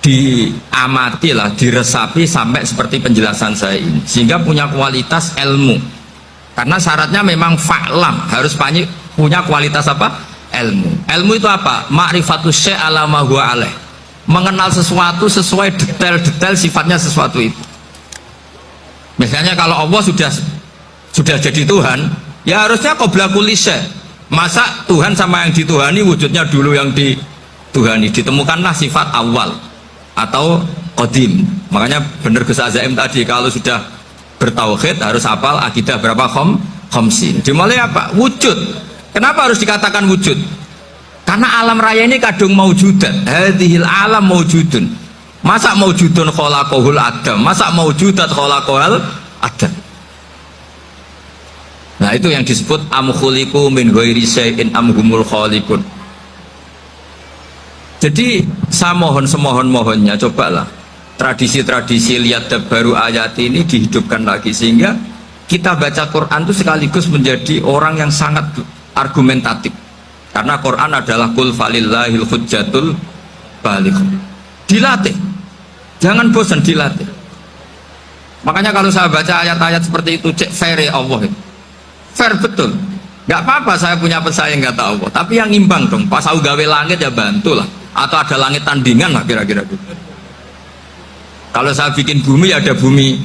diamatilah, diresapi sampai seperti penjelasan saya ini, sehingga punya kualitas ilmu. Karena syaratnya memang fa'lam, harus punya kualitas apa? Ilmu. Ilmu itu apa? Ma'rifatus syai' ala ma huwa alaih. Mengenal sesuatu sesuai detail-detail sifatnya sesuatu itu. Misalnya kalau Allah sudah jadi Tuhan, ya harusnya qabla kulli syai'. Masa Tuhan sama yang dituhani wujudnya dulu yang dituhani? Ditemukanlah sifat awal atau qadim. Makanya benar Gus Azaim tadi, kalau sudah bertauhid harus hafal akidah berapa khamsin. Dimulai apa? Wujud. Kenapa harus dikatakan wujud? Karena alam raya ini kadung maujudat. Hadhil alam maujudun. Masa maujudun khalaqahul adam? Masa maujudat khalaqahul adam? Nah itu yang disebut am khuliqu min ghairi syai'in am humul khaliqun. Jadi saya mohon semohon-mohonnya, cobalah tradisi-tradisi lihat baru ayat ini dihidupkan lagi, sehingga kita baca Quran itu sekaligus menjadi orang yang sangat argumentatif. Karena Quran adalah qul falillahil hujjatul baligh. Dilatih, jangan bosan, dilatih. Makanya kalau saya baca ayat-ayat seperti itu, cek fair ya Allah, fair betul. Nggak apa-apa saya punya pesaing nggak tahu Allah, tapi yang imbang dong. Pas aku gawe langit ya bantulah, atau ada langit tandingan lah kira-kira gitu. Kalau saya bikin bumi ya ada bumi.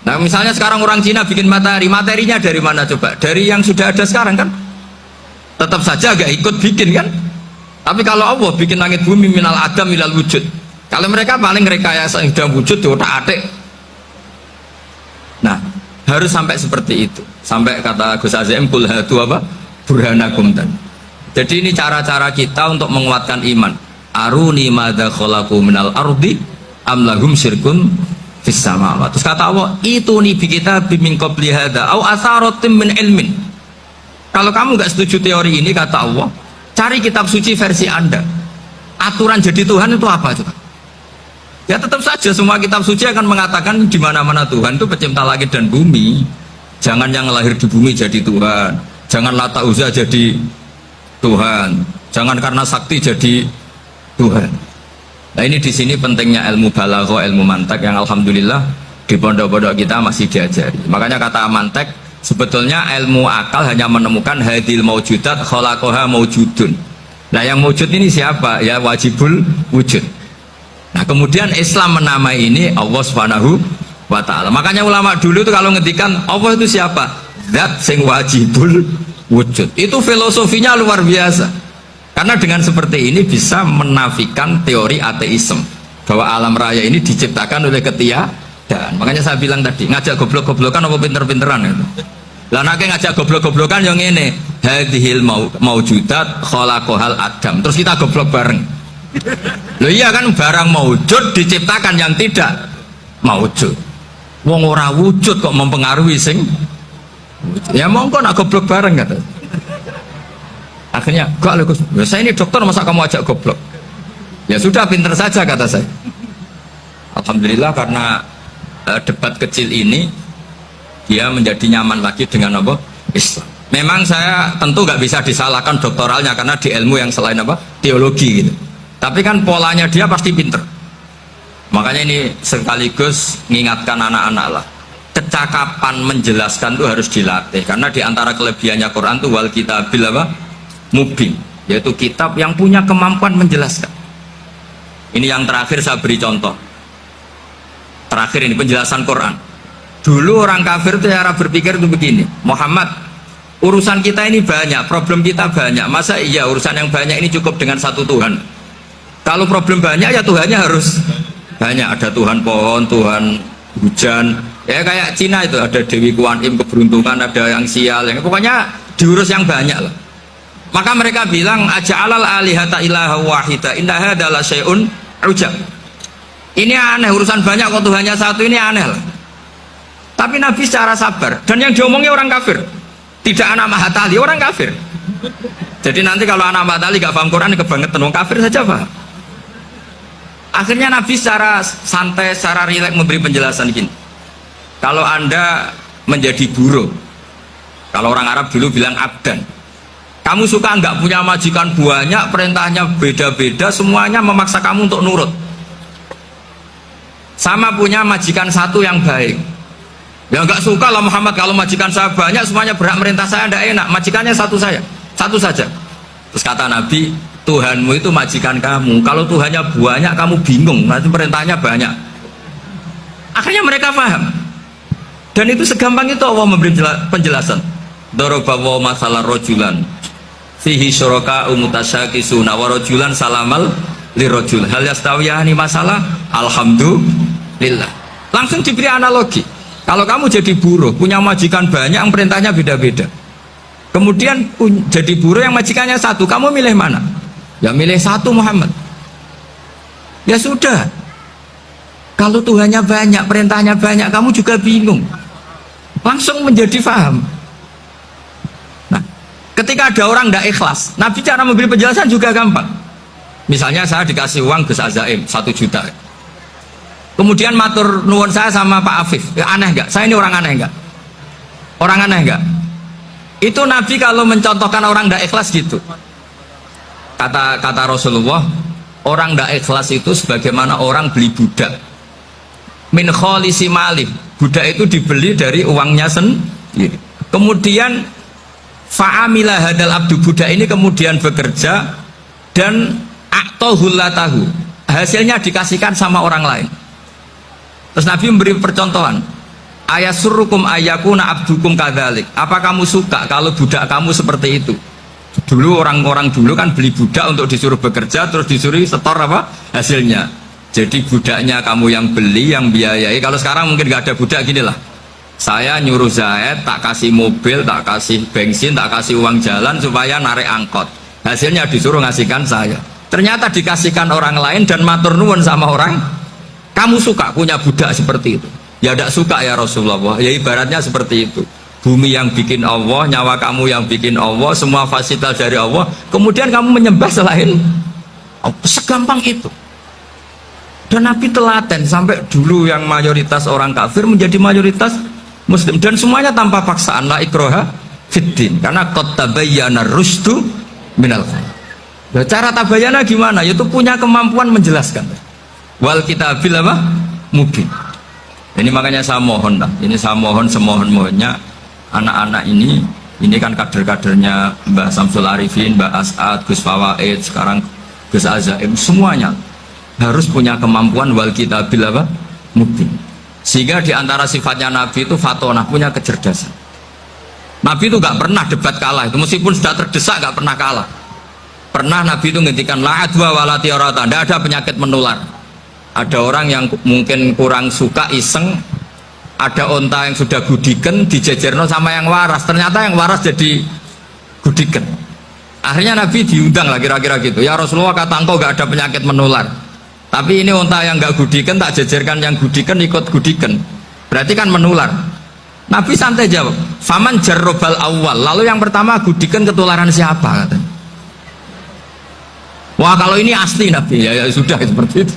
Nah misalnya sekarang orang Cina bikin matahari, materinya dari mana coba? Dari yang sudah ada sekarang kan? tetap saja agak ikut bikin kan. Tapi kalau Allah bikin langit bumi minal adam minal wujud, kalau mereka paling rekayasa yang sudah wujud di otak-atik. Nah, harus sampai seperti itu. Sampai kata Gus Azim kul hatu apa? Burhanakum dan. Jadi ini cara-cara kita untuk menguatkan iman. Aruni madza khalaqu minal ardi am lahum syirkun fis samawati. Terus kata Allah, itu nih bi kita bimin qabli hadza au asaratim min ilmin. Kalau kamu nggak setuju teori ini, kata Allah, cari kitab suci versi Anda. Aturan jadi Tuhan itu apa coba? Ya tetap saja semua kitab suci akan mengatakan di mana-mana Tuhan itu pencipta langit dan bumi. Jangan yang lahir di bumi jadi Tuhan. Jangan Lata Uzza jadi Tuhan. Jangan karena sakti jadi Tuhan. Nah ini di sini pentingnya ilmu balaghah, ilmu mantek yang alhamdulillah di pondok-pondok kita masih diajari. Makanya kata mantek, sebetulnya ilmu akal hanya menemukan hadil maujudat khalaqaha maujudun. Nah yang maujud ini siapa? Ya wajibul wujud. Nah kemudian Islam menamai ini Allah Subhanahu wa ta'ala. Makanya ulama dulu itu kalau ngendikan Allah itu siapa? Zat sing wajibul wujud. Itu filosofinya luar biasa. Karena dengan seperti ini bisa menafikan teori ateisme bahwa alam raya ini diciptakan oleh ketiadaan. Makanya saya bilang tadi, ngajak goblok-goblokan apa pinter-pinteran itu. Lah nek ngajak goblok-goblokan yang ini hadhil maujudat khalaqahal adam. Terus kita goblok bareng. Loh iya kan barang maujud diciptakan yang tidak maujud. Wong ora wujud kok mempengaruhi sing wujud. Ya monggo nak goblok bareng kata. Akhirnya gak lho Gus, saya ini dokter masa kamu ajak goblok. Ya sudah pinter saja kata saya. Alhamdulillah karena debat kecil ini dia menjadi nyaman lagi dengan apa? Islam. Memang saya tentu nggak bisa disalahkan doktoralnya karena di ilmu yang selain apa? Teologi gitu. Tapi kan polanya dia pasti pinter. Makanya ini sekaligus mengingatkan anak-anak lah. Kecakapan menjelaskan itu harus dilatih karena di antara kelebihannya Quran itu wal kitabil apa? Mubin, yaitu kitab yang punya kemampuan menjelaskan. Ini yang terakhir saya beri contoh. Terakhir ini penjelasan Quran. Dulu orang kafir itu cara berpikir itu begini, Muhammad, urusan kita ini banyak, problem kita banyak. Masa iya urusan yang banyak ini cukup dengan satu Tuhan? Kalau problem banyak ya Tuhannya harus banyak. Ada Tuhan pohon, Tuhan hujan. Ya kayak Cina itu ada Dewi Kuan Im keberuntungan, ada yang sial, yang pokoknya diurus yang banyak lah. Maka mereka bilang aja'alal alihata ilaha wahida inna hadza la syai'un ujab. Ini aneh, urusan banyak kok Tuhannya satu, ini aneh lah. Tapi Nabi secara sabar, dan yang diomongnya orang kafir, tidak anak Mahatali, orang kafir. Jadi nanti kalau anak Mahatali gak paham Quran kebangetan, orang kafir saja paham. Akhirnya Nabi secara santai, secara rileks memberi penjelasan gini. Kalau Anda menjadi buruh, kalau orang Arab dulu bilang abdan, kamu suka nggak punya majikan banyak, perintahnya beda-beda, semuanya memaksa kamu untuk nurut. Sama punya majikan satu yang baik. Ya nggak suka lah Muhammad kalau majikan saya banyak, semuanya berhak merintah saya, tidak enak. Majikannya satu saja. Terus kata Nabi, Tuhanmu itu majikan kamu. Kalau Tuhannya banyak, kamu bingung. Nanti perintahnya banyak. Akhirnya mereka paham. Dan itu segampang itu Allah memberi penjelasan. Darabahu masalah rojulan. Fihi syuraka umutasyakisuna wa rajulan salamal lirajul hal yastawiyani masalah alhamdulillah. Langsung diberi analogi. Kalau kamu jadi buruh punya majikan banyak yang perintahnya beda-beda, kemudian jadi buruh yang majikannya satu, kamu milih mana? Ya milih satu Muhammad. Ya sudah, kalau Tuhannya banyak perintahnya banyak, kamu juga bingung. Langsung menjadi faham. Ketika ada orang tidak ikhlas, Nabi cara memberi penjelasan juga gampang. Misalnya saya dikasih uang Gus Azaim 1 juta, kemudian matur nuwun saya sama Pak Afif, ya aneh nggak? Saya ini orang aneh nggak? Orang aneh nggak? Itu Nabi kalau mencontohkan orang tidak ikhlas gitu. Kata Rasulullah, orang tidak ikhlas itu sebagaimana orang beli budak. Min kholisi malih, budak itu dibeli dari uangnya sendiri. Kemudian fa'amilah hadal abdu, budak ini kemudian bekerja dan aktohulatahu, hasilnya dikasihkan sama orang lain. Terus Nabi memberi percontohan, ayasurrukum ayyakuna abdukum kadzalik. Apa kamu suka kalau budak kamu seperti itu? Dulu orang-orang dulu kan beli budak untuk disuruh bekerja, terus disuruh setor apa hasilnya. Jadi budaknya kamu yang beli, yang biayai. Kalau sekarang mungkin nggak ada budak, gini lah. Saya nyuruh Zaid, tak kasih mobil, tak kasih bensin, tak kasih uang jalan supaya narik angkot. Hasilnya disuruh ngasihkan saya. Ternyata dikasihkan orang lain dan matur nuwun sama orang. Kamu suka punya budak seperti itu? Ya tidak suka ya Rasulullah. Ya ibaratnya seperti itu. Bumi yang bikin Allah, nyawa kamu yang bikin Allah, semua fasilitas dari Allah, kemudian kamu menyembah selain Allah. Segampang itu. Dan Nabi telaten sampai dulu yang mayoritas orang kafir menjadi mayoritas Muslim, dan semuanya tanpa paksaan, la ikraha fiddin, karena qad tabayyana rusdu minal ghayy. Nah, cara tabayyana gimana? Yaitu punya kemampuan menjelaskan. Wal kitabil apa? Mubin. Ini makanya saya mohon lah, ini saya mohon semohon-mohonnya anak-anak ini kan kader-kadernya Mbah Samsul Arifin, Mbah As'ad, Gus Fawaid, sekarang Gus Azaim, semuanya harus punya kemampuan wal kitabil apa? Mubin. Sehingga diantara sifatnya Nabi itu fatonah, punya kecerdasan. Nabi itu gak pernah debat kalah, itu meskipun sudah terdesak gak pernah kalah. Pernah Nabi itu ngendikan la adwa wala tiarata, tidak ada penyakit menular. Ada orang yang mungkin kurang suka iseng, ada onta yang sudah gudiken dijejerno sama yang waras, ternyata yang waras jadi gudiken. Akhirnya Nabi diundang lah kira-kira gitu, ya Rasulullah, kata engkau gak ada penyakit menular, tapi ini onta yang gak gudiken tak jejerkan yang gudiken ikut gudiken, berarti kan menular. Nabi santai jawab, faman jarrobal awal, lalu yang pertama gudiken ketularan siapa, katanya. Wah, kalau ini asli Nabi, ya sudah seperti itu.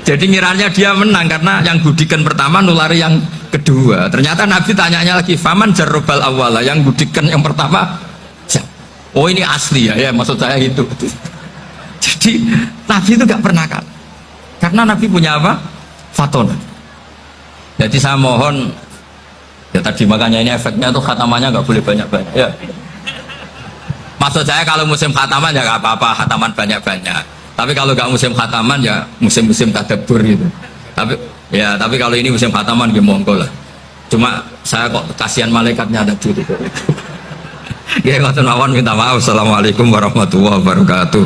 Jadi ngiranya dia menang karena yang gudikan pertama nulari yang kedua. Ternyata Nabi tanyanya lagi, faman jarrobal awala, yang gudikan yang pertama siapa? Oh, ini asli ya, maksud saya itu. Jadi Nabi itu gak pernah kalah, karena Nabi punya apa? Fatona. Jadi saya mohon, ya tadi makanya ini efeknya tuh khatamannya gak boleh banyak-banyak ya. Maksud saya kalau musim khataman ya gak apa-apa, khataman banyak-banyak. Tapi kalau gak musim khataman ya musim-musim tadabbur gitu. Tapi kalau ini musim khataman ya monggo lah. Cuma saya kok kasihan malaikatnya tadi gitu. Ya ngoten mawon, minta maaf. Assalamualaikum warahmatullahi wabarakatuh.